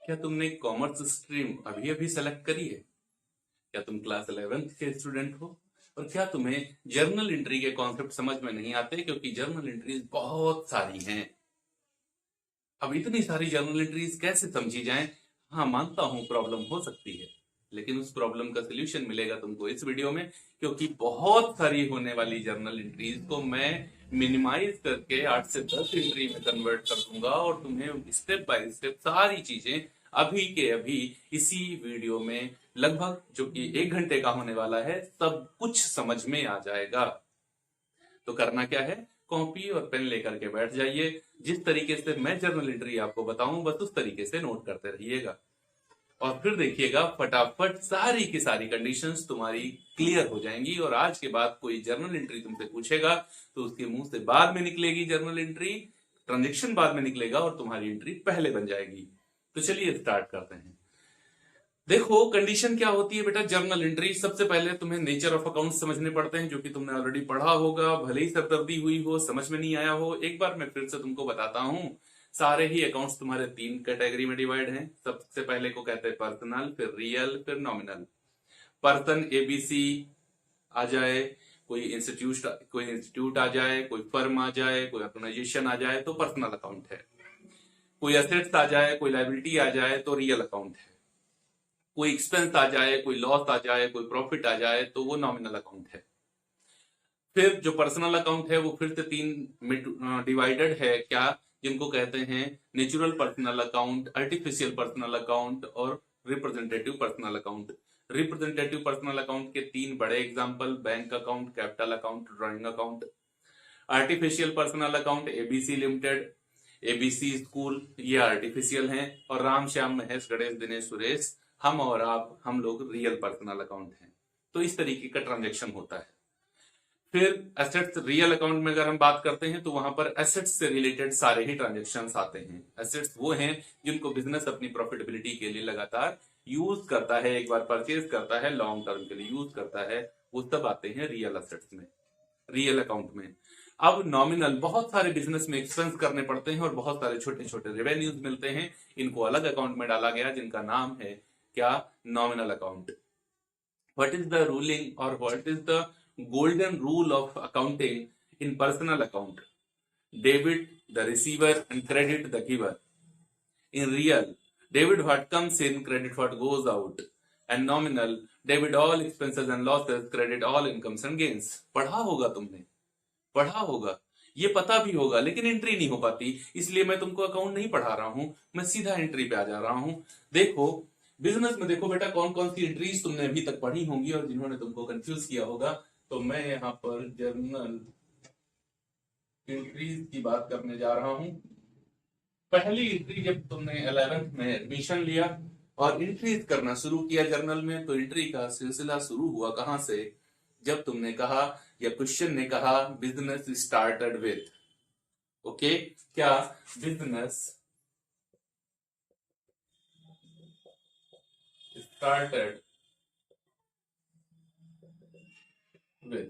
क्या तुमने commerce stream अभी अभी सेलेक्ट करी है? क्या तुम क्लास 11th के स्टूडेंट हो? और क्या तुम्हें जर्नल एंट्री के कॉन्सेप्ट समझ में नहीं आते? क्योंकि जर्नल एंट्रीज बहुत सारी हैं। अब इतनी सारी जर्नल एंट्रीज कैसे समझी जाएं? हाँ, मानता हूं प्रॉब्लम हो सकती है, लेकिन उस प्रॉब्लम का सोल्यूशन मिलेगा तुमको इस वीडियो में। क्योंकि बहुत सारी होने वाली जर्नल एंट्रीज को मैं मिनिमाइज करके 8 से 10 एंट्री में कन्वर्ट कर दूंगा और तुम्हें स्टेप बाय स्टेप सारी चीजें अभी के अभी इसी वीडियो में लगभग जो कि 1 घंटे का होने वाला है सब कुछ समझ में आ जाएगा। तो करना क्या है, कॉपी और पेन लेकर के बैठ जाइए। जिस तरीके से मैं जर्नल एंट्री आपको बताऊं बस उस तरीके से नोट करते रहिएगा और फिर देखिएगा फटाफट सारी की सारी कंडीशंस तुम्हारी क्लियर हो जाएंगी। और आज के बाद कोई जर्नल एंट्री तुमसे पूछेगा तो उसके मुंह से बाद में निकलेगी जर्नल एंट्री, ट्रांजेक्शन बाद में निकलेगा और तुम्हारी एंट्री पहले बन जाएगी। तो चलिए स्टार्ट करते हैं। देखो कंडीशन क्या होती है बेटा जर्नल एंट्री। सबसे पहले तुम्हें नेचर ऑफ अकाउंट समझने पड़ते हैं जो कि तुमने ऑलरेडी पढ़ा होगा, भले ही सरदर्दी हुई हो, समझ में नहीं आया हो, एक बार मैं फिर से तुमको बताता हूं। सारे ही अकाउंट्स तुम्हारे 3 कैटेगरी में डिवाइड हैं। सबसे पहले को कहते हैं पर्सनल, फिर रियल, फिर नॉमिनल। पर्सन एबीसी आ जाए, कोई इंस्टीट्यूट आ जाए, कोई फर्म आ जाए, कोई ऑर्गेनाइजेशन आ जाए तो पर्सनल अकाउंट है। कोई एसेट्स आ जाए, कोई लायबिलिटी आ जाए तो रियल अकाउंट है। कोई एक्सपेंस आ जाए, कोई लॉस आ जाए, कोई प्रॉफिट आ जाए तो वो नॉमिनल अकाउंट है। फिर जो पर्सनल अकाउंट है वो फिर से 3 में डिवाइडेड है क्या, जिनको कहते हैं natural personal account, artificial personal account और representative personal account. Representative personal account के 3 बड़े example, bank account, capital account, drawing account. Artificial personal account ABC limited, ABC school, ये आर्टिफिशियल हैं। और राम श्याम महेश गणेश दिनेश सुरेश, हम और आप, हम लोग रियल पर्सनल अकाउंट हैं। तो इस तरीके का ट्रांजैक्शन होता है। फिर एसेट्स, रियल अकाउंट में अगर हम बात करते हैं तो वहां पर एसेट्स से रिलेटेड सारे ही ट्रांजैक्शंस आते हैं। एसेट्स वो हैं जिनको बिजनेस अपनी प्रॉफिटेबिलिटी के लिए लगातार यूज करता है, एक बार परचेज करता है, लॉन्ग टर्म के लिए यूज करता है, वो सब आते हैं रियल एसेट्स में, रियल अकाउंट में। अब नॉमिनल, बहुत सारे बिजनेस में एक्सपेंस करने पड़ते हैं और बहुत सारे छोटे छोटे रेवेन्यूज मिलते हैं, इनको अलग अकाउंट में डाला गया जिनका नाम है क्या, nominal account. What is the ruling और what is the golden rule of accounting in personal account? Debit the receiver and credit the giver. In real, debit what comes in, credit what goes out. And nominal, debit all expenses and losses, credit all incomes and gains. पढ़ा होगा तुमने, पढ़ा होगा, ये पता भी होगा, लेकिन एंट्री नहीं हो पाती, इसलिए मैं तुमको अकाउंट नहीं पढ़ा रहा हूं, मैं सीधा एंट्री पे आ जा रहा हूं। देखो बिजनेस में देखो बेटा कौन कौन सी एंट्रीज तुमने अभी तक पढ़ी होंगी और जिन्होंने तुमको कंफ्यूज किया होगा। तो मैं यहाँ पर जर्नल एंट्रीज की बात करने जा रहा हूं। पहली एंट्री जब तुमने 11th में एडमिशन लिया और एंट्रीज करना शुरू किया जर्नल में, तो एंट्री का सिलसिला शुरू हुआ कहां से, जब तुमने कहा या क्वेश्चन ने कहा बिजनेस स्टार्टेड विथ। ओके, क्या बिजनेस स्टार्टेड विथ।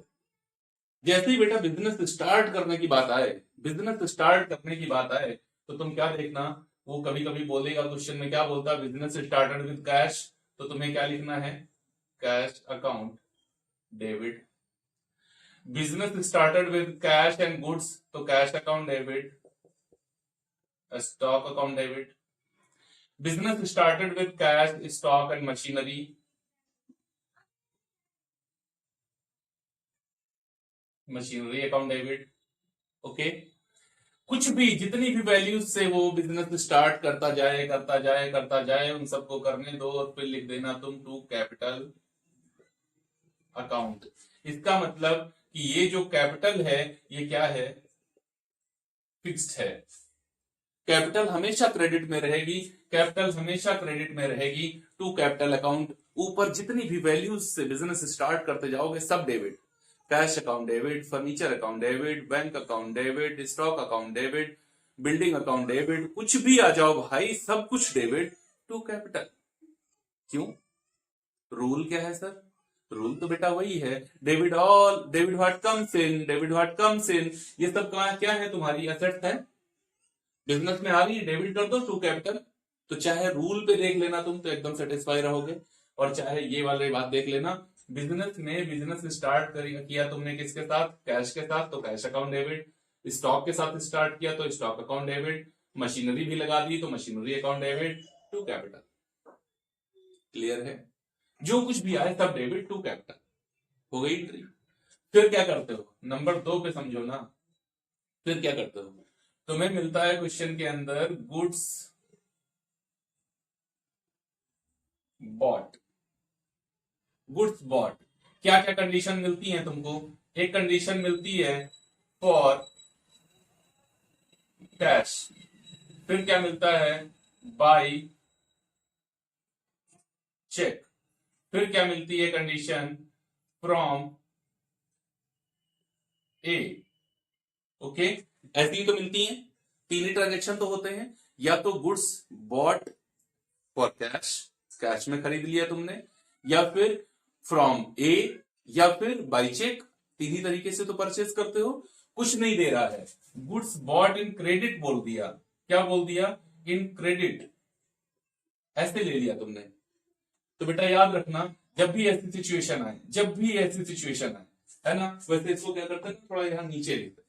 जैसे ही बेटा बिजनेस स्टार्ट करने की बात आए, बिजनेस स्टार्ट करने की बात आए, तो तुम क्या देखना, वो कभी कभी बोलेगा क्वेश्चन में, क्या बोलता है, बिजनेस स्टार्टेड विद कैश, तो तुम्हें क्या लिखना है, cash account debit. Business started with cash and goods, तो cash account debit, stock account debit. Business started with cash, stock and machinery, machinery account debit. Okay, कुछ भी जितनी भी वैल्यूज से वो बिजनेस स्टार्ट करता जाए करता जाए करता जाए, उन सबको करने दो और फिर लिख देना तुम टू कैपिटल अकाउंट। इसका मतलब कि ये जो कैपिटल है ये क्या है, फिक्स्ड है। कैपिटल हमेशा क्रेडिट में रहेगी, कैपिटल हमेशा क्रेडिट में रहेगी। टू कैपिटल अकाउंट, ऊपर जितनी भी वैल्यूज से बिजनेस स्टार्ट करते जाओगे सब debit. Cash account debit, furniture account debit, bank account debit, stock account debit, building account debit, कुछ भी आ जाओ भाई सब कुछ डेबिट टू कैपिटल। क्यों, रूल क्या है सर, रूल तो बेटा वही है, debit all, debit what comes in, debit what comes in. ये सब क्या है, तुम्हारी एसेट्स है, बिजनेस में आ रही है, डेबिट कर दो टू कैपिटल। तो चाहे रूल पे देख लेना तुम तो एकदम सेटिस्फाई रहोगे, और चाहे ये वाली बात देख लेना, बिजनेस स्टार्ट किया तुमने किसके साथ, कैश के साथ, तो कैश अकाउंट डेबिट, स्टॉक के साथ स्टार्ट किया तो स्टॉक अकाउंट डेबिट, मशीनरी भी लगा दी तो machinery account debit to capital. Clear है? जो कुछ भी आए सब डेबिट टू कैपिटल, हो गई एंट्री। फिर क्या करते हो, नंबर 2 पे समझो ना, फिर क्या करते हो, तुम्हें मिलता है क्वेश्चन के अंदर गुड्स बॉट, गुड्स बॉट, क्या क्या कंडीशन मिलती है तुमको, एक कंडीशन मिलती है फॉर कैश, फिर क्या मिलता है बाय चेक, फिर क्या मिलती है कंडीशन फ्रॉम ए। ओके, ऐसी ही तो मिलती हैं, तीन ही ट्रांजेक्शन तो होते हैं, या तो goods bought for cash, cash में खरीद लिया तुमने, या फिर फ्रॉम ए, या फिर बाय चेक, तीन ही तरीके से तो परचेज करते हो। कुछ नहीं दे रहा है, गुड्स बॉट इन क्रेडिट बोल दिया, क्या बोल दिया, इन क्रेडिट, ऐसे ले लिया तुमने। तो बेटा याद रखना, जब भी ऐसी सिचुएशन आए, जब भी ऐसी सिचुएशन आए, है ना, वैसे इसको क्या करते हैं, थोड़ा यहां नीचे लिखते हैं,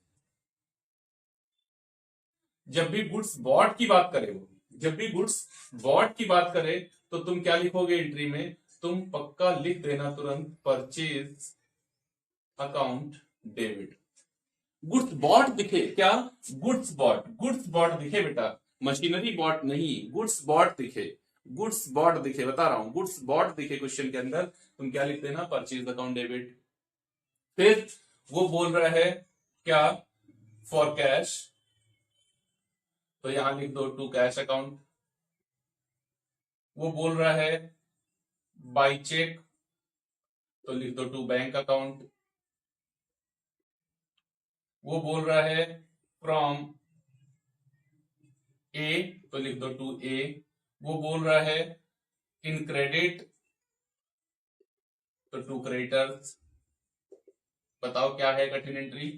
जब भी गुड्स बॉट की बात करे वो, जब भी गुड्स बॉट की बात करे तो तुम क्या लिखोगे एंट्री में, तुम पक्का लिख देना तुरंत purchase account debit. Goods bought दिखे क्या, गुड्स बॉट दिखे बेटा, मशीनरी बॉट नहीं, गुड्स बॉट दिखे, गुड्स बॉट दिखे, बता रहा हूं, गुड्स बॉट दिखे क्वेश्चन के अंदर, तुम क्या लिख देना, परचेज अकाउंट डेबिट। फिर वो बोल रहा है क्या, फॉर कैश, तो यहां लिख दो टू कैश अकाउंट। वो बोल रहा है बाय चेक, तो लिख दो टू बैंक अकाउंट। वो बोल रहा है फ्रॉम ए, तो लिख दो टू ए। वो बोल रहा है इन क्रेडिट, तो टू क्रेडिटर्स। बताओ क्या है कठिन एंट्री,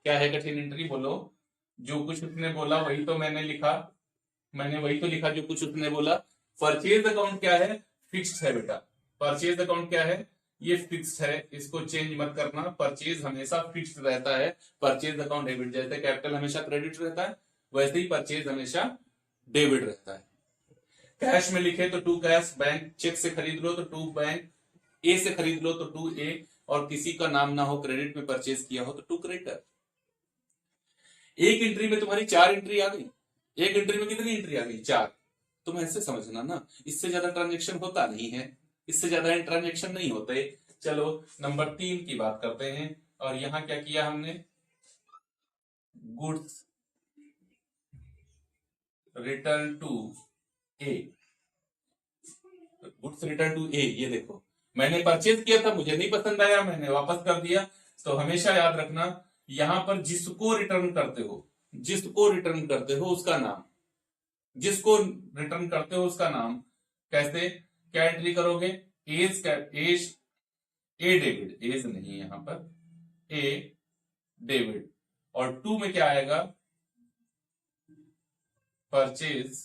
क्या है कठिन एंट्री, बोलो। जो कुछ उसने बोला वही तो मैंने लिखा, मैंने वही तो लिखा जो कुछ उसने बोला। परचेज अकाउंट क्या है, फिक्स्ड है बेटा, परचेज अकाउंट क्या है, ये फिक्स्ड है, इसको चेंज मत करना, परचेज हमेशा फिक्स्ड रहता है। परचेज अकाउंट डेबिट, जैसे कैपिटल हमेशा क्रेडिट रहता है वैसे ही परचेज हमेशा डेबिट रहता है। कैश में लिखे तो टू कैश, बैंक चेक से खरीद लो तो टू बैंक, ए से खरीद लो तो टू ए, और किसी का नाम ना हो क्रेडिट में परचेज किया हो तो टू क्रेडिटर। एक एंट्री में तुम्हारी 4 एंट्री आ गई, एक एंट्री में कितनी एंट्री आ गई, 4। तुम ऐसे समझना ना, इससे ज्यादा ट्रांजेक्शन होता नहीं है, इससे ज्यादा ट्रांजेक्शन नहीं होते। चलो नंबर 3 की बात करते हैं, और यहां क्या किया हमने, goods return to A, goods return to A, ये देखो मैंने परचेज किया था, मुझे नहीं पसंद आया, मैंने वापस कर दिया। तो हमेशा याद रखना, यहां पर जिसको रिटर्न करते हो, जिसको रिटर्न करते हो उसका नाम, जिसको रिटर्न करते हो उसका नाम, कैसे क्या एंट्री करोगे, as, as a David, as नहीं यहां पर, ए डेविड, और टू में क्या आएगा, परचेज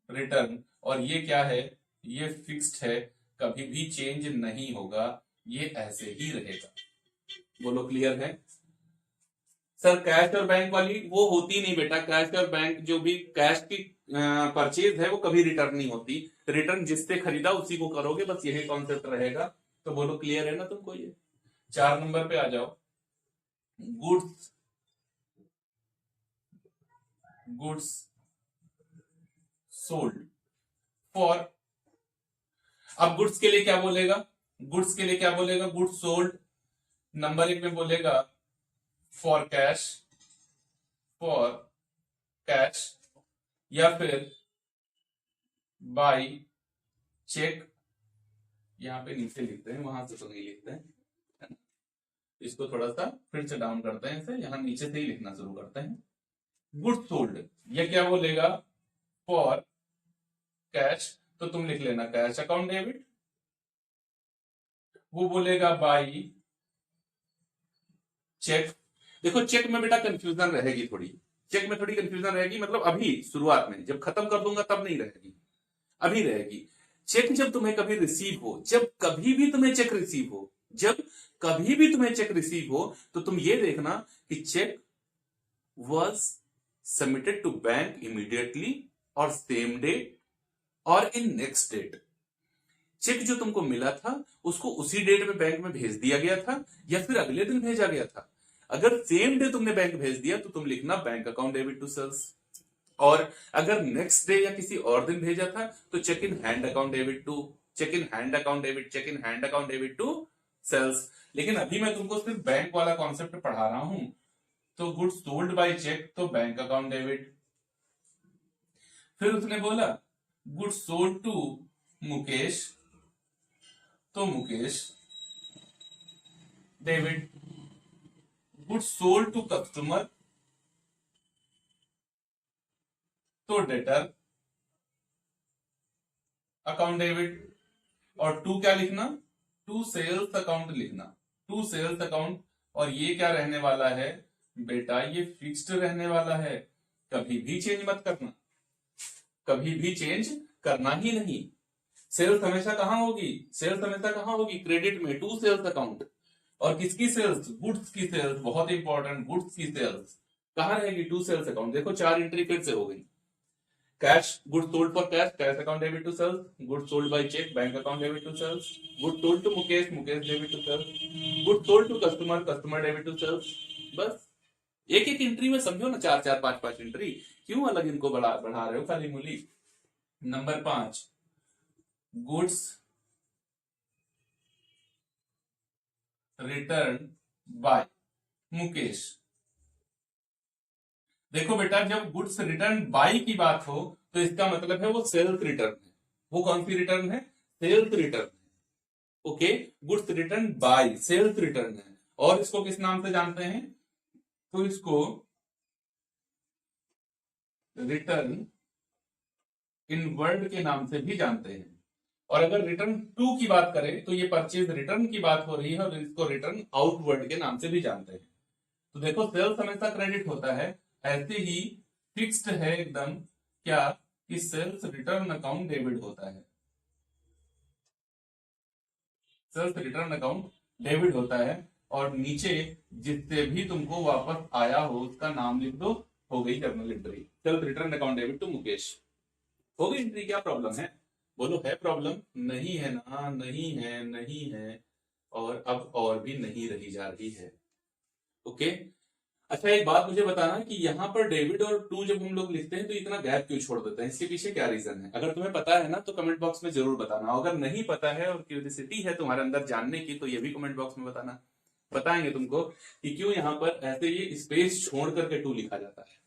रिटर्न, और ये क्या है, ये फिक्स्ड है, कभी भी चेंज नहीं होगा, ये ऐसे ही रहेगा। बोलो क्लियर है? सर कैश और बैंक वाली वो होती नहीं बेटा, कैश और बैंक जो भी कैश की परचेज है वो कभी रिटर्न नहीं होती, रिटर्न जिससे खरीदा उसी को करोगे, बस यही कॉन्सेप्ट रहेगा। तो बोलो क्लियर है ना तुमको ये? 4 नंबर पे आ जाओ, गुड्स, गुड्स सोल्ड फॉर, अब गुड्स के लिए क्या बोलेगा, गुड्स के लिए क्या बोलेगा, गुड्स सोल्ड, नंबर 1 में बोलेगा फॉर कैश, फॉर कैश, या फिर बाय चेक, यहां पे नीचे लिखते हैं, वहां से तो नहीं लिखते हैं, है ना? इसको थोड़ा सा फिर से डाउन करते हैं, इसे यहां नीचे से ही लिखना शुरू करते हैं। गुड्स सोल्ड, ये क्या बोलेगा, फॉर कैश, तो तुम लिख लेना कैश अकाउंट डेबिट। वो बोलेगा बाय चेक, देखो चेक में बेटा कंफ्यूजन रहेगी थोड़ी, चेक में थोड़ी कंफ्यूजन रहेगी, मतलब अभी शुरुआत में, जब खत्म कर दूंगा तब नहीं रहेगी, अभी रहेगी। चेक जब तुम्हें कभी रिसीव हो, जब कभी भी तुम्हें चेक रिसीव हो, जब कभी भी तुम्हें चेक रिसीव हो, तो तुम ये देखना कि cheque was submitted to bank immediately और सेम डे और इन नेक्स्ट डेट। चेक जो तुमको मिला था उसको उसी डेट में बैंक में भेज दिया गया था या फिर अगले दिन भेजा गया था। अगर सेम डे तुमने बैंक भेज दिया तो तुम लिखना bank account debit to sales, और अगर नेक्स्ट डे या किसी और दिन भेजा था तो cheque in hand account debit to, cheque in hand account debit, cheque in hand account debit to sales. लेकिन अभी मैं तुमको सिर्फ बैंक वाला कॉन्सेप्ट पढ़ा रहा हूं, तो गुड्स सोल्ड बाय चेक तो बैंक अकाउंट डेबिट। फिर उसने बोला गुड्स सोल्ड टू मुकेश तो Mukesh debit, goods sold to customer तो डेटर अकाउंट डेबिट। और टू क्या लिखना, टू सेल्स अकाउंट लिखना, टू सेल्स अकाउंट। और ये क्या रहने वाला है बेटा, ये फिक्स्ड रहने वाला है, कभी भी चेंज मत करना, कभी भी चेंज करना ही नहीं। सेल्स हमेशा कहां होगी, सेल्स हमेशा कहां होगी, क्रेडिट में, टू सेल्स अकाउंट। और किसकी सेल्स, गुड्स की सेल्स, बहुत इंपॉर्टेंट, गुड्स की सेल्स कहां रहेगी, टू सेल्स अकाउंट। देखो 4 एंट्री फिर से हो गई, cash, goods sold for cash, cash account debit to sales, goods sold by cheque, bank account debit to sales, goods sold to Mukesh, Mukesh debit to sales, goods sold to customer, customer debit to sales. बस एक एक entry में समझो ना, 4 4 5 5 entry, क्यों अलग इनको बढ़ा रहे हो खाली मूली। Number 5, goods return by Mukesh. देखो बेटा, जब गुड्स रिटर्न बाय की बात हो तो इसका मतलब है वो सेल्स रिटर्न है। वो कौन सी रिटर्न है, sales return. Okay, goods return by sales return है। और इसको किस नाम से जानते हैं, तो इसको रिटर्न इन वर्ड के नाम से भी जानते हैं। और अगर रिटर्न टू की बात करें तो ये परचेज रिटर्न की बात हो रही है, और इसको रिटर्न आउटवर्ड के नाम से भी जानते हैं। तो देखो सेल्स हमेशा क्रेडिट होता है, ऐसे ही फिक्स्ड है एकदम क्या कि सेल्स रिटर्न अकाउंट डेबिट होता है, सेल्स रिटर्न अकाउंट डेबिट होता है। और नीचे जिससे भी तुमको वापस आया हो उसका नाम लिख दो, हो गई journal entry, sales return account debit to Mukesh. हो गई एंट्री, क्या प्रॉब्लम है, बोलो है प्रॉब्लम, नहीं है ना, नहीं है, नहीं है, और अब और भी नहीं रही जा रही है। ओके, अच्छा एक बात मुझे बताना कि यहाँ पर डेविड और टू जब हम लोग लिखते हैं तो इतना गैप क्यों छोड़ देते हैं, इसके पीछे क्या रीजन है। अगर तुम्हें पता है ना तो कमेंट बॉक्स में जरूर बताना, अगर नहीं पता है और क्यूरियोसिटी है तुम्हारे अंदर जानने की तो ये भी कमेंट बॉक्स में बताना, बताएंगे तुमको कि क्यों यहाँ पर ऐसे ये स्पेस छोड़ करके टू लिखा जाता है।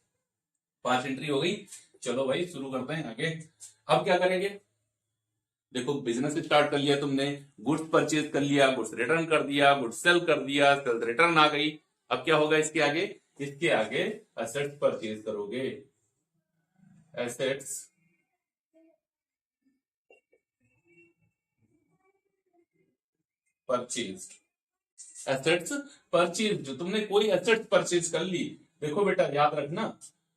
5 एंट्री हो गई, चलो भाई शुरू करते हैं आगे। अब क्या करेंगे, देखो बिजनेस स्टार्ट कर लिया तुमने, गुड्स परचेज कर लिया, गुड्स रिटर्न कर दिया, गुड्स सेल कर दिया, सेल रिटर्न आ गई। अब क्या होगा इसके आगे, इसके आगे एसेट्स परचेज करोगे, एसेट्स परचेज, एसेट्स परचेज, जो तुमने कोई एसेट्स परचेज कर ली। देखो बेटा याद रखना,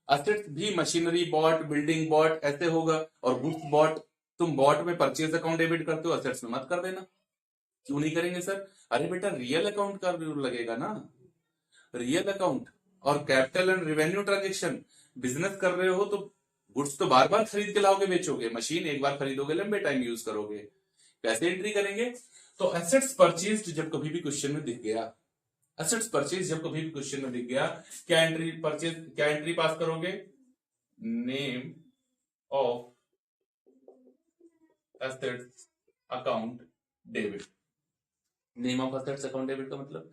एसेट्स भी मशीनरी बॉट, बिल्डिंग बॉट ऐसे होगा, और गुड्स बॉट तुम बॉट में परचेज अकाउंट डेबिट करते हो, एसेट्स में मत कर देना। क्यों नहीं करेंगे सर, अरे बेटा रियल अकाउंट का रूल लगेगा ना, रियल अकाउंट और capital and revenue transaction. Business कर रहे हो तो गुड्स तो बार बार खरीद के लाओगे बेचोगे, मशीन एक बार खरीदोगे लंबे टाइम यूज करोगे, कैसे एंट्री करेंगे। तो एसेट्स परचेज जब कभी भी क्वेश्चन में दिख गया, एसेट्स परचेज जब कभी भी क्वेश्चन में दिख गया, क्या एंट्री परचेज, क्या एंट्री पास करोगे, name of assets account debit. Name of assets account debit का मतलब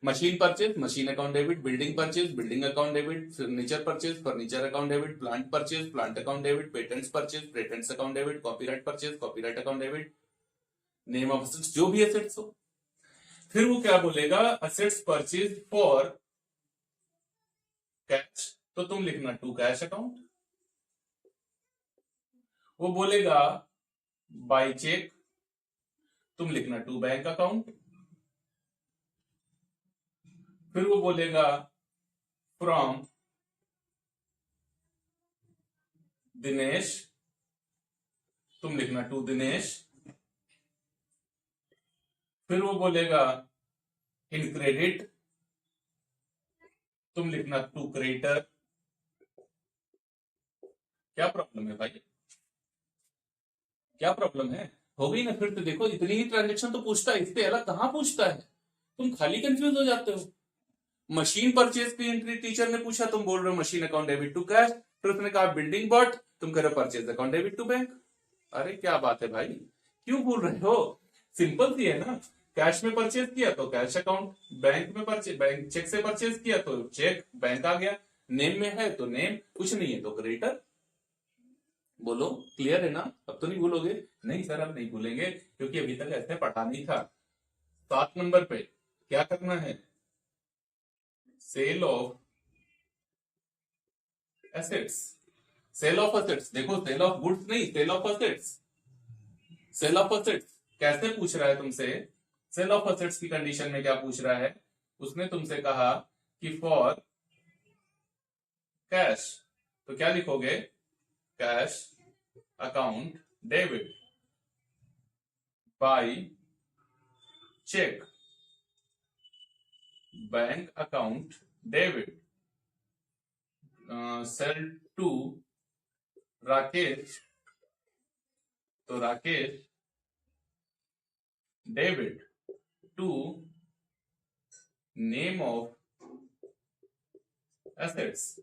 machine purchase, machine account debit, building purchase, building account debit, furniture purchase, furniture account debit, plant purchase, plant account debit, patents purchase, patents account debit, copyright purchase, copyright account debit, name of assets जो भी assets हो। फिर वो क्या बोलेगा, assets purchase for cash, तो तुम लिखना टू कैश अकाउंट। वो बोलेगा बाय चेक, तुम लिखना टू बैंक अकाउंट। फिर वो बोलेगा फ्रॉम दिनेश, तुम लिखना टू दिनेश। फिर वो बोलेगा इन क्रेडिट, तुम लिखना टू क्रेडिटर। क्या प्रॉब्लम है भाई, क्या प्रॉब्लम है? हो गई ना? फिर तो देखो, इतनी ही ट्रांजेक्शन तो पूछता है, इससे अलग कहां पूछता है? तुम खाली कंफ्यूज हो जाते हो। मशीन परचेज की एंट्री टीचर ने पूछा, तुम बोल रहे हो machine account debit to cash. फिर उसने कहा बिल्डिंग बॉट, तुम कह रहे हो purchase account debit to bank. अरे क्या बात है भाई, क्यों भूल रहे हो? सिंपल सी है ना। कैश में परचेज किया तो कैश अकाउंट, बैंक में परचेज, बैंक चेक से परचेज किया तो चेक बैंक आ गया, नेम में है तो नेम, कुछ नहीं है तो क्रेडिटर। बोलो क्लियर है ना? अब तो नहीं भूलोगे? नहीं सर अब नहीं भूलेंगे, क्योंकि अभी तक ऐसे पढ़ा नहीं था। 7 नंबर पे क्या करना है? Sale of assets. Sale of assets, देखो सेल ऑफ गुड्स नहीं, sale of assets. Sale of assets कैसे पूछ रहा है तुमसे? सेल ऑफ एसेट्स की कंडीशन में क्या पूछ रहा है? उसने तुमसे कहा कि फॉर कैश, तो क्या लिखोगे? Cash account debit by cheque bank account debit sale to Rakesh, तो Rakesh debit to name of assets.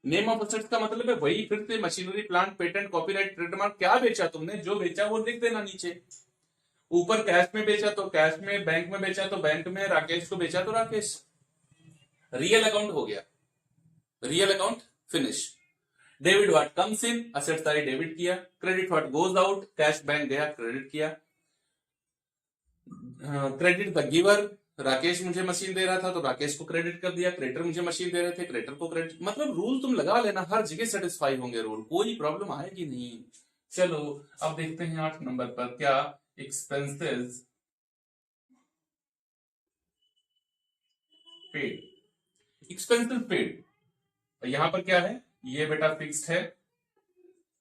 Name of assets का मतलब है वही, फिर से machinery plant patent copyright trademark, क्या बेचा तुमने, जो बेचा वो लिख देना नीचे। ऊपर कैश में बेचा तो कैश में, बैंक में बेचा तो बैंक में, राकेश को बेचा तो राकेश। रियल अकाउंट हो गया, real account finish. Debit what comes in, asset सारी डेबिट किया। Credit what goes out, cash bank गया क्रेडिट किया। क्रेडिट द गिवर, राकेश मुझे मशीन दे रहा था तो राकेश को क्रेडिट कर दिया। क्रेडिटर मुझे मशीन दे रहे थे, क्रेडिटर को क्रेडिट। मतलब रूल तुम लगा लेना, हर जगह सेटिस्फाई होंगे रूल, कोई प्रॉब्लम आएगी नहीं। चलो अब देखते हैं 8 नंबर पर क्या, एक्सपेंसेस पेड। एक्सपेंसेस पेड, यहां पर क्या है? ये बेटा फिक्स्ड है,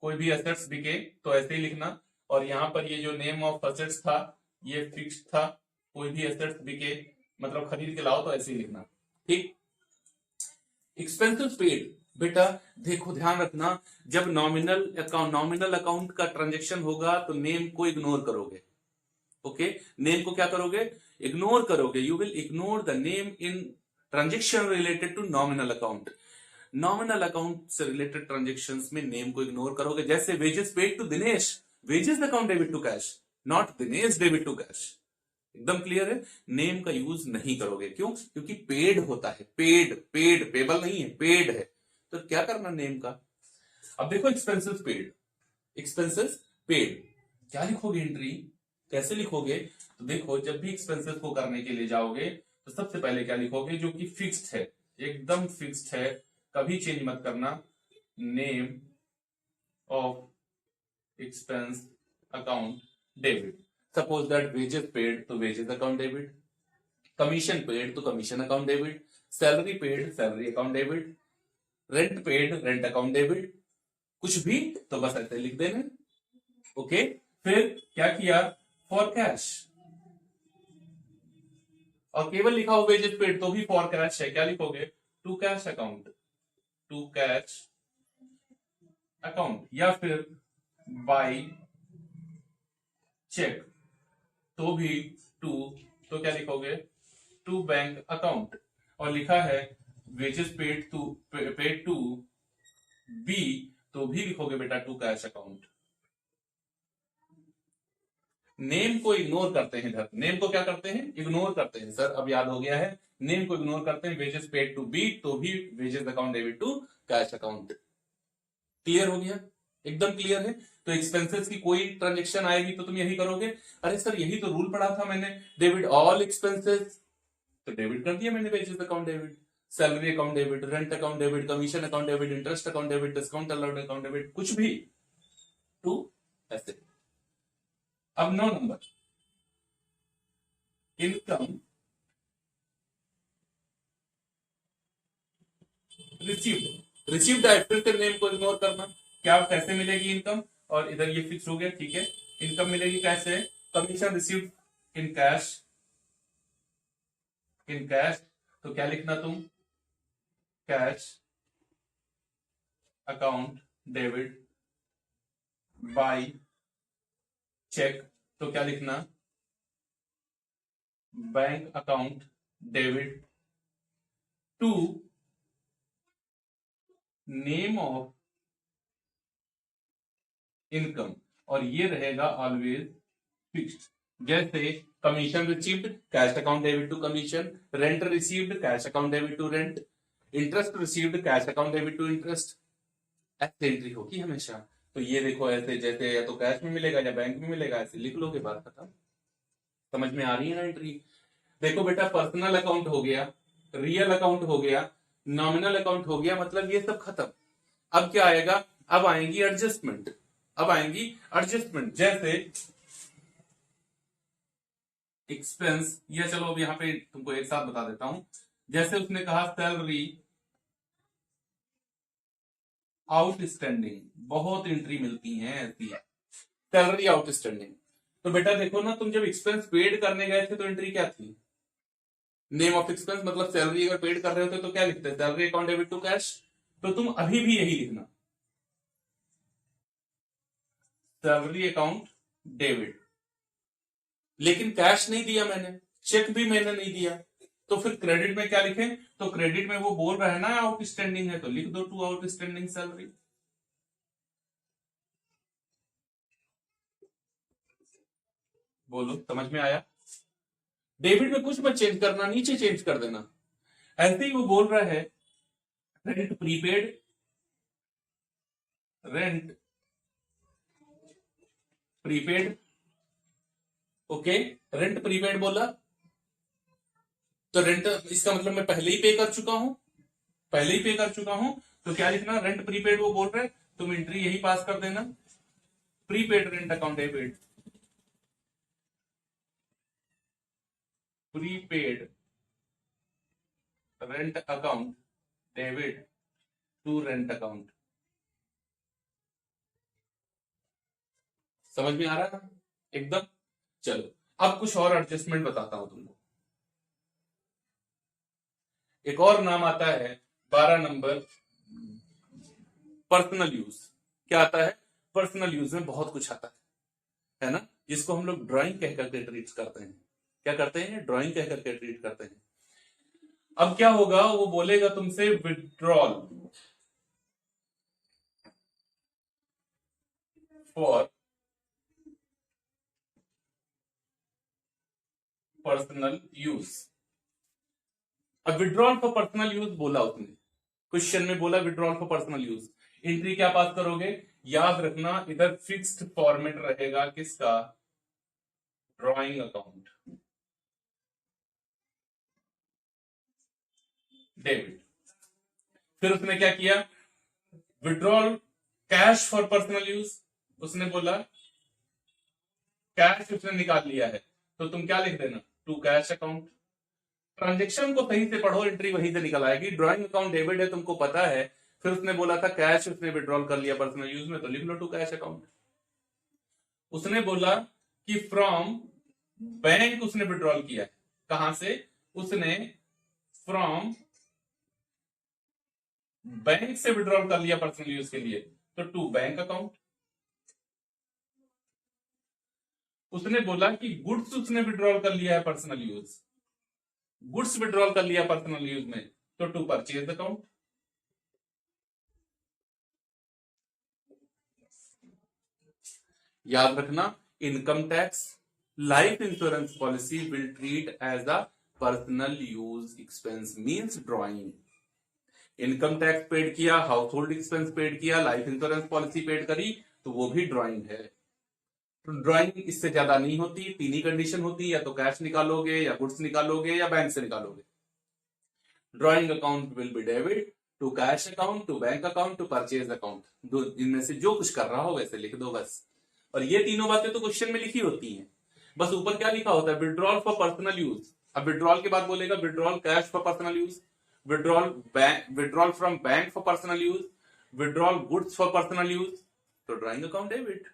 कोई भी एसेट्स बिके तो ऐसे ही लिखना। और यहां पर ये जो नेम ऑफ एसेट्स था ये फिक्स्ड था, कोई भी एसेट्स बिके मतलब खरीद के लाओ तो ऐसे ही लिखना, ठीक। एक्सपेंसेस पेड, बेटा देखो ध्यान रखना, जब नॉमिनल अकाउंट का ट्रांजेक्शन होगा तो नेम को इग्नोर करोगे। ओके, नेम को क्या करोगे? इग्नोर करोगे। You will ignore the name in transaction related to nominal account. Nominal account से रिलेटेड ट्रांजेक्शंस में नेम को इग्नोर करोगे। जैसे wages paid to Dinesh, wages account debit to cash, not Dinesh debit to cash. एकदम क्लियर है? Name का use नहीं करोगे, क्यों? क्योंकि पेड होता है, पेड, पेड पेबल नहीं है, पेड है। तो क्या करना नेम का? अब देखो एक्सपेंसेस पेड, एक्सपेंसेस पेड क्या लिखोगे? एंट्री कैसे लिखोगे? तो देखो जब भी एक्सपेंसेस को करने के लिए जाओगे तो सबसे पहले क्या लिखोगे? जो कि फिक्स्ड है, एकदम फिक्स्ड है, कभी चेंज मत करना। Name of expense account debit. Suppose that wages paid तो wages account debit, commission paid तो commission account debit, salary paid salary account debit, rent paid rent account debit, कुछ भी तो बस ऐसे लिख देना। ओके, फिर क्या किया? फॉर कैश, और केवल लिखा हो वेजेस पेड तो भी फॉर कैश है, क्या लिखोगे? To cash account, to cash account, या फिर बाय चेक तो भी टू, तो क्या लिखोगे? To bank account. और लिखा है वेजेस पेड टू बी, तो भी लिखोगे बेटा टू कैश अकाउंट। नेम को इग्नोर करते हैं इधर, नेम को क्या करते हैं? इग्नोर करते हैं। सर अब याद हो गया है, नेम को इग्नोर करते हैं। वेजेस पेड टू बी तो भी wages account debit to cash account. Clear हो गया? एकदम क्लियर है। तो एक्सपेंसेस की कोई ट्रांजेक्शन आएगी तो तुम यही करोगे। अरे सर यही तो रूल पढ़ा था मैंने, डेबिट ऑल एक्सपेंसेस, तो डेबिट कर दिया मैंने wages account debit, salary account debit, rent account debit, commission account debit, interest account debit, discount allowed account debit, कुछ भी टू ऐसे। अब 9 नंबर, इनकम रिसीव्ड। रिसीव्ड है, फिर से नेम को इग्नोर करना। क्या कैसे मिलेगी इनकम, और इधर ये फिक्स हो गया, ठीक है। इनकम मिलेगी कैसे, commission received in cash, in cash, तो क्या लिखना तुम, cash account debit by cheque, तो क्या लिखना, bank account debit to name of income, और ये रहेगा ऑलवेज फिक्स्ड। जैसे commission received cash account debit to commission, rent received cash account debit to rent, interest received cash account debit to interest, ऐसे entry होगी हमेशा। तो ये देखो ऐसे, जैसे या तो कैश में मिलेगा या बैंक में मिलेगा, ऐसे लिख लोगे, बात खत्म। समझ में आ रही है ना एंट्री। देखो बेटा, पर्सनल अकाउंट हो गया, रियल अकाउंट हो गया, नॉमिनल अकाउंट हो गया, मतलब ये सब खत्म। अब क्या आएगा, अब आएंगी एडजस्टमेंट, अब आएंगी एडजस्टमेंट। जैसे एक्सपेंस, या चलो अब यहां पे तुमको एक साथ बता देता हूं। जैसे उसने कहा सैलरी आउटस्टैंडिंग, बहुत एंट्री मिलती हैं ऐसी, सैलरी आउटस्टैंडिंग। तो बेटा देखो ना, तुम जब एक्सपेंस पेड करने गए थे तो एंट्री क्या थी, नेम ऑफ एक्सपेंस, मतलब सैलरी अगर पेड कर रहे होते तो क्या लिखते हैं, salary account debit to cash. तो तुम अभी भी यही लिखना, सैलरी अकाउंट डेबिट, लेकिन कैश नहीं दिया मैंने, चेक भी मैंने नहीं दिया, तो फिर क्रेडिट में क्या लिखें, तो क्रेडिट में वो बोल रहा है ना आउटस्टैंडिंग है, तो लिख दो टू आउटस्टैंडिंग सैलरी। बोलो समझ में आया। डेबिट में कुछ मत चेंज करना, नीचे चेंज कर देना। ऐसे ही वो बोल रहा है rent prepaid, rent prepaid, okay, rent prepaid बोला, तो रेंट इसका मतलब मैं पहले ही पे कर चुका हूं, पहले ही पे कर चुका हूं, तो क्या लिखना, रेंट प्रीपेड वो बोल रहे, तुम एंट्री यही पास कर देना, prepaid rent account debit, prepaid rent account debit to rent account. समझ में आ रहा है एकदम। चलो अब कुछ और एडजस्टमेंट बताता हूं तुमको। एक और नाम आता है 12 नंबर, पर्सनल यूज। क्या आता है, पर्सनल यूज में बहुत कुछ आता है ना, जिसको हम लोग ड्राइंग कह करके ट्रीट करते हैं। क्या करते हैं, ड्राइंग कह करके ट्रीट करते हैं। अब क्या होगा, वो बोलेगा तुमसे विड्रॉल फॉर पर्सनल यूज। अब विड्रॉल फॉर पर्सनल यूज बोला उसने, क्वेश्चन में बोला withdrawal for personal use, entry क्या पास करोगे, याद रखना इधर फिक्स्ड फॉर्मेट रहेगा किसका, ड्राइंग अकाउंट डेबिट। फिर उसने क्या किया, withdrawal cash for personal use, उसने बोला कैश उसने निकाल लिया है, तो तुम क्या लिख देना, टू कैश अकाउंट। ट्रांजेक्शन को सही से पढ़ो, एंट्री वहीं से निकल आएगी। ड्राइंग अकाउंट डेबिट है तुमको पता है, फिर उसने बोला था कैश उसने विड्रॉल कर लिया पर्सनल यूज में, तो लिख लो टू कैश अकाउंट। उसने बोला कि फ्रॉम बैंक उसने विड्रॉल किया, कहां से, उसने फ्रॉम बैंक से विड्रॉल कर लिया पर्सनल यूज के लिए, तो टू बैंक अकाउंट। उसने बोला कि गुड्स उसने विड्रॉल कर लिया है पर्सनल यूज, गुड्स विड्रॉल कर लिया पर्सनल यूज में, तो टू परचेज अकाउंट। याद रखना, income tax, life insurance policy will treat as a personal use expense, means drawing. Income tax paid किया, हाउस होल्ड एक्सपेंस पेड किया, लाइफ इंश्योरेंस पॉलिसी पेड करी, तो वो भी ड्राइंग है। तो ड्राइंग इससे ज्यादा नहीं होती, तीन ही कंडीशन होती, या तो कैश निकालोगे, या गुड्स निकालोगे, या बैंक से निकालोगे। Drawing account will be debit to cash account, to bank account, to purchase account. दो इनमें से जो कुछ कर रहा हो वैसे लिख दो बस। और ये तीनों बातें तो क्वेश्चन में लिखी होती हैं, बस ऊपर क्या लिखा होता है, विड्रॉल फॉर पर्सनल यूज। अब विड्रॉल के बाद बोलेगा withdrawal cash for personal use, withdrawal from bank for personal use, withdrawal goods for personal use, तो ड्राइंग अकाउंट डेबिट।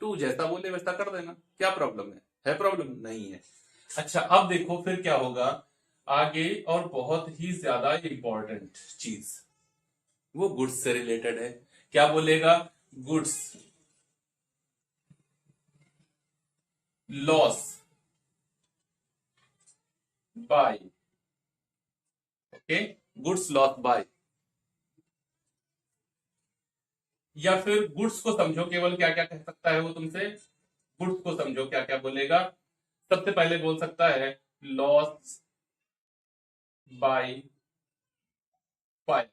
टू जैसा बोले वैसा कर देना, क्या प्रॉब्लम है प्रॉब्लम नहीं है। अच्छा अब देखो फिर क्या होगा आगे, और बहुत ही ज्यादा इंपॉर्टेंट चीज, वो गुड्स से रिलेटेड है। क्या बोलेगा, goods loss bye, okay, goods loss bye, या फिर गुड्स को समझो केवल क्या क्या कह सकता है वो तुमसे, गुड्स को समझो क्या क्या बोलेगा। सबसे पहले बोल सकता है loss by fire,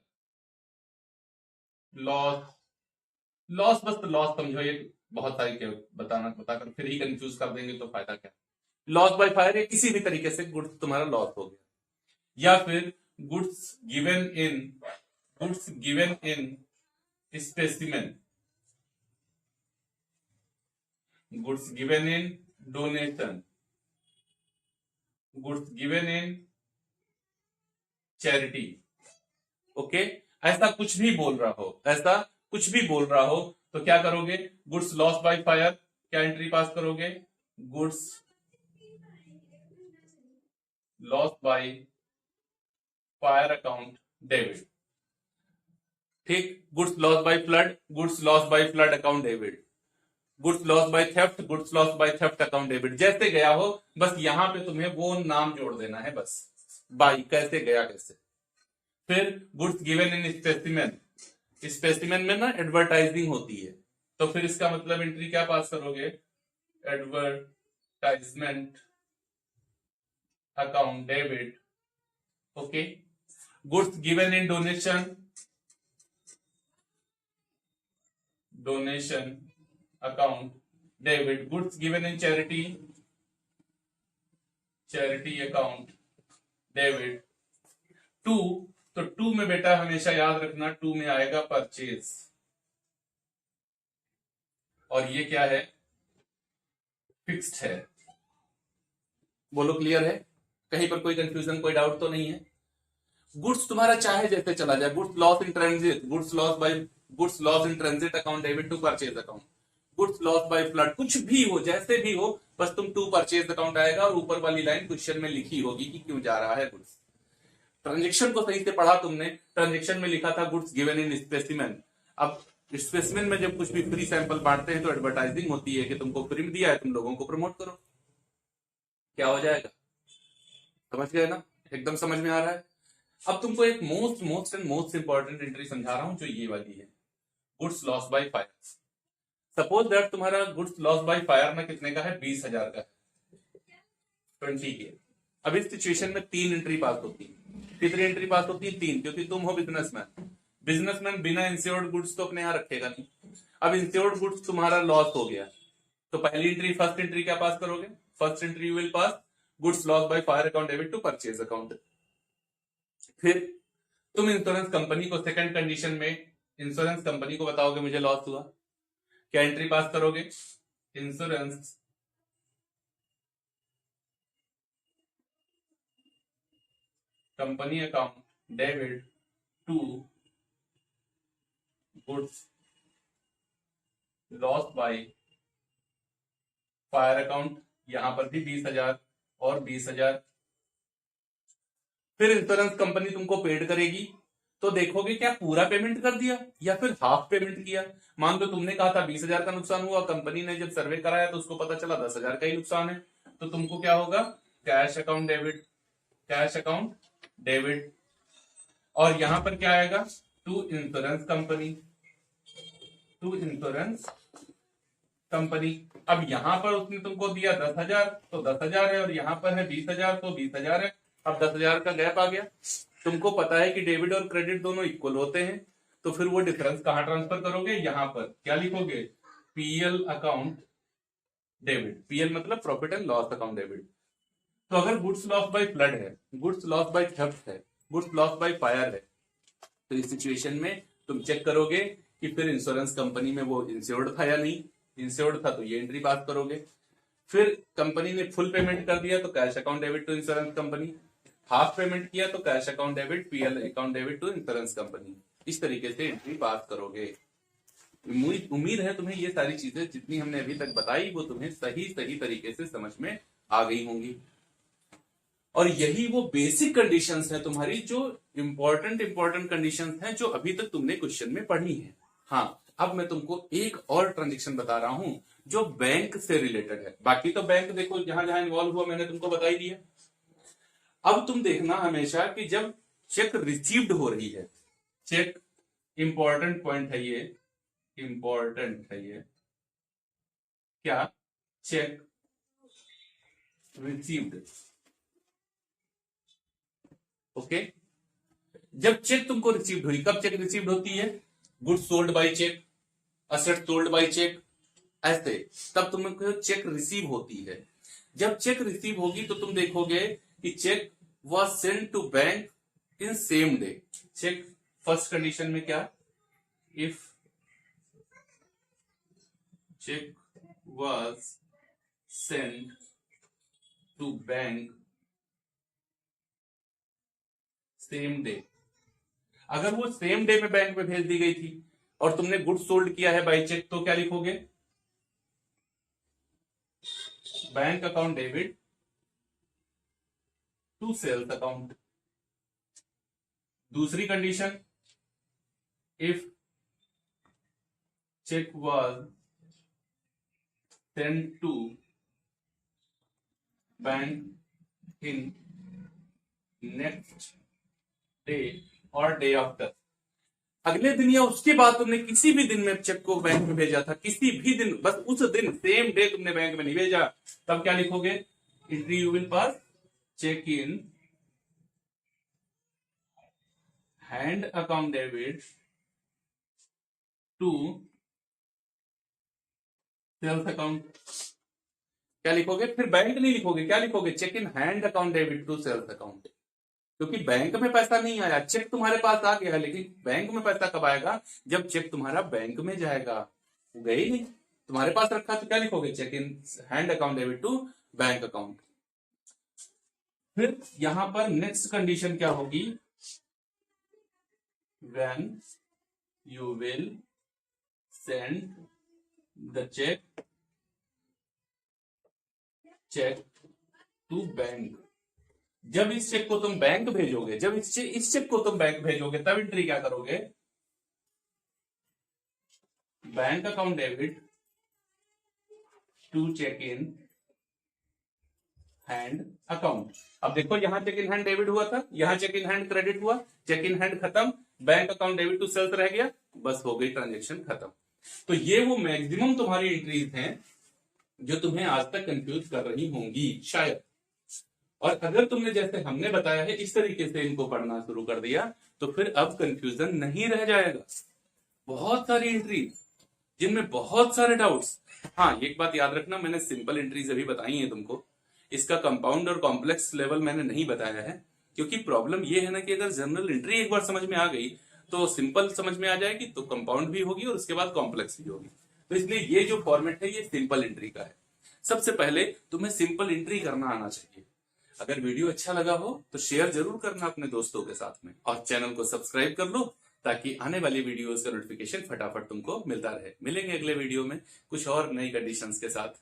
loss, loss बस लॉस समझो, ये बहुत सारी क्या बताकर फिर ही कंफ्यूज कर देंगे तो फायदा क्या। लॉस बाय फायर या किसी भी तरीके से गुड्स तुम्हारा लॉस हो गया, या फिर goods given in specimen, goods given in donation, goods given in charity, okay. ऐसा कुछ भी बोल रहा हो, ऐसा कुछ भी बोल रहा हो तो क्या करोगे, गुड्स लॉस बाय फायर, क्या एंट्री पास करोगे, goods loss by fire account debit, ठीक। Goods loss by flood, goods loss by flood account debit, goods loss by theft, goods loss by theft account debit, जैसे गया हो बस यहां पे तुम्हें वो नाम जोड़ देना है बस, बाई कैसे गया कैसे। फिर गुड्स गिवन इन स्पेसिमेन, स्पेसिमेन में ना एडवर्टाइजिंग होती है, तो फिर इसका मतलब एंट्री क्या पास करोगे, advertisement account debit, okay. Goods given in donation, donation account debit, goods given in charity, charity account debit. To, तो टू में बेटा हमेशा याद रखना, टू में आएगा परचेज, और ये क्या है, फिक्स्ड है। बोलो क्लियर है, कहीं पर कोई कंफ्यूजन कोई डाउट तो नहीं है। गुड्स तुम्हारा चाहे जैसे चला जाए, goods loss in transit, goods loss in transit account debit to purchase account, goods loss by flood, कुछ भी हो जैसे भी हो बस तुम टू परचेज अकाउंट आएगा, और ऊपर वाली लाइन क्वेश्चन में लिखी होगी कि क्यों जा रहा है गुड्स। ट्रांजेक्शन को सही से पढ़ा तुमने, ट्रांजेक्शन में लिखा था गुड्स गिवन इन स्पेसिमेन। अब स्पेसिमेन में जब कुछ भी फ्री सैंपल बांटते हैं तो एडवर्टाइजिंग होती है कि तुमको फ्री में दिया है, तुम लोगों को प्रमोट करो, क्या हो जाएगा, समझ गए ना, एकदम समझ में आ रहा है। अब तुमको एक मोस्ट इंपॉर्टेंट एंट्री समझा रहा हूं जो ये वाली है, goods loss by fire. Suppose that तुम्हारा गुड्स लॉस बाय फायर में कितने का है, 20,000 का है, 20 के। अब इस सिचुएशन में 3 एंट्री पास होती है, कितनी एंट्री पास होती है, 3, क्योंकि तुम हो बिजनेसमैन। बिजनेसमैन बिना इंश्योर्ड गुड्स तो अपने यहां रखेगा नहीं। अब इंश्योर्ड गुड्स तुम्हारा लॉस हो गया तो पहली एंट्री, फर्स्ट एंट्री क्या पास करोगे, first entry you will pass goods loss by fire account debit to purchase account. फिर तुम इंश्योरेंस कंपनी को सेकंड कंडीशन में इंश्योरेंस कंपनी को बताओगे मुझे लॉस हुआ, क्या एंट्री पास करोगे, insurance company account debit to goods loss by fire account, यहां पर भी 20,000 और 20,000। फिर इंश्योरेंस कंपनी तुमको पेड करेगी तो देखोगे क्या पूरा पेमेंट कर दिया या फिर हाफ पेमेंट किया। मान लो तुमने कहा था 20,000 का नुकसान हुआ, कंपनी ने जब सर्वे कराया तो उसको पता चला 10,000 का ही नुकसान है, तो तुमको क्या होगा, cash account debit, cash account debit. और यहां पर क्या आएगा, to insurance company, to insurance company. अब यहां पर उसने तुमको दिया 10,000 तो 10,000 है, और यहां पर है 20,000 तो 20,000 है। अब 10,000 का गैप आ गया, तुमको पता है कि डेबिट और क्रेडिट दोनों इक्वल होते हैं, तो फिर वो डिफरेंस कहां ट्रांसफर करोगे, यहां पर क्या लिखोगे, पीएल अकाउंट डेबिट, पीएल मतलब profit and loss account debit. तो अगर गुड्स लॉस बाय फ्लड है, गुड्स लॉस बाय थेफ्ट है, गुड्स लॉस बाय फायर है, तो इस सिचुएशन में तुम चेक करोगे कि फिर इंश्योरेंस कंपनी में वो इंश्योर्ड था या नहीं, इंश्योर्ड था तो ये एंट्री पास करोगे। फिर कंपनी ने फुल पेमेंट कर दिया तो cash account debit to insurance company, half payment किया तो cash account debit, PL account debit to insurance company. इस तरीके से एंट्री पास करोगे। उम्मीद है तुम्हें ये सारी चीजें जितनी हमने अभी तक बताई वो तुम्हें सही सही तरीके से समझ में आ गई होंगी। और यही वो बेसिक कंडीशंस है तुम्हारी, जो इंपॉर्टेंट कंडीशंस हैं जो अभी तक तुमने क्वेश्चन में पढ़ी हैं। हाँ, अब मैं तुमको एक और ट्रांजेक्शन बता रहा हूं जो बैंक से रिलेटेड है। बाकी तो बैंक देखो जहां जहां इन्वॉल्व हुआ मैंने तुमको बता ही दिया। अब तुम देखना हमेशा कि जब चेक रिसीव्ड हो रही है, चेक इंपॉर्टेंट पॉइंट है ये, इंपॉर्टेंट है ये, क्या चेक रिसीव्ड, ओके। जब चेक तुमको रिसीव्ड हुई, कब चेक रिसीव्ड होती है? Goods sold by cheque, asset sold by cheque, ऐसे तब तुमको चेक रिसीव होती है। जब चेक रिसीव होगी तो तुम देखोगे कि cheque was send to bank in same day. Cheque first condition में क्या, if check was sent to bank same day। अगर वो सेम डे में बैंक में भेज दी गई थी और तुमने गुड्स सोल्ड किया है बाय चेक, तो क्या लिखोगे? Bank account debit to sales account. दूसरी condition, if cheque was sent to bank in next day or day after। अगले दिन या उसके बाद तुमने किसी भी दिन में चेक को बैंक में भेजा था, किसी भी दिन, बस उस दिन सेम डे तुमने बैंक में नहीं भेजा, तब क्या लिखोगे? Entry you will pass cheque in hand account debit to sales account. क्या लिखोगे? फिर बैंक नहीं लिखोगे, क्या लिखोगे? Cheque in hand account debit to sales account. क्योंकि बैंक में पैसा नहीं आया, चेक तुम्हारे पास आ गया, लेकिन बैंक में पैसा कब आएगा? जब चेक तुम्हारा बैंक में जाएगा। गए ही नहीं, तुम्हारे पास रखा, तो क्या लिखोगे? Cheque in hand account debit to bank account. फिर यहां पर नेक्स्ट कंडीशन क्या होगी? When you will send the cheque to bank. जब इस चेक को तुम बैंक भेजोगे, जब इस चेक को तुम बैंक भेजोगे, तब एंट्री क्या करोगे? Bank account debit to cheque in hand account. अब देखो यहां चेक इन हैंड डेबिट हुआ था, यहां चेक इन हैंड क्रेडिट हुआ, चेक इन हैंड खत्म, bank account debit to sales रह गया, बस हो गई ट्रांजेक्शन खत्म। तो ये वो मैक्सिमम तुम्हारी एंट्रीज हैं जो तुम्हें आज तक कंफ्यूज कर रही होंगी शायद। और अगर तुमने जैसे हमने बताया है इस तरीके से इनको पढ़ना शुरू कर दिया, तो फिर अब कंफ्यूजन नहीं रह जाएगा। बहुत सारी एंट्री जिनमें बहुत सारे डाउट्स। हाँ, एक बात याद रखना, मैंने सिंपल एंट्रीज अभी बताई है तुमको, इसका कंपाउंड और कॉम्प्लेक्स लेवल मैंने नहीं बताया है, क्योंकि प्रॉब्लम ये है ना कि अगर जनरल एंट्री एक बार समझ में आ गई तो सिंपल समझ में आ जाएगी, तो कंपाउंड भी होगी और उसके बाद कॉम्प्लेक्स भी होगी। तो इसलिए ये जो फॉर्मेट है ये सिंपल एंट्री का है। सबसे पहले तुम्हें सिंपल एंट्री करना आना चाहिए। अगर वीडियो अच्छा लगा हो तो शेयर जरूर करना अपने दोस्तों के साथ में, और चैनल को सब्सक्राइब कर लो ताकि आने वाली वीडियोस का नोटिफिकेशन फटाफट तुमको मिलता रहे। मिलेंगे अगले वीडियो में कुछ और नई कंडीशंस के साथ।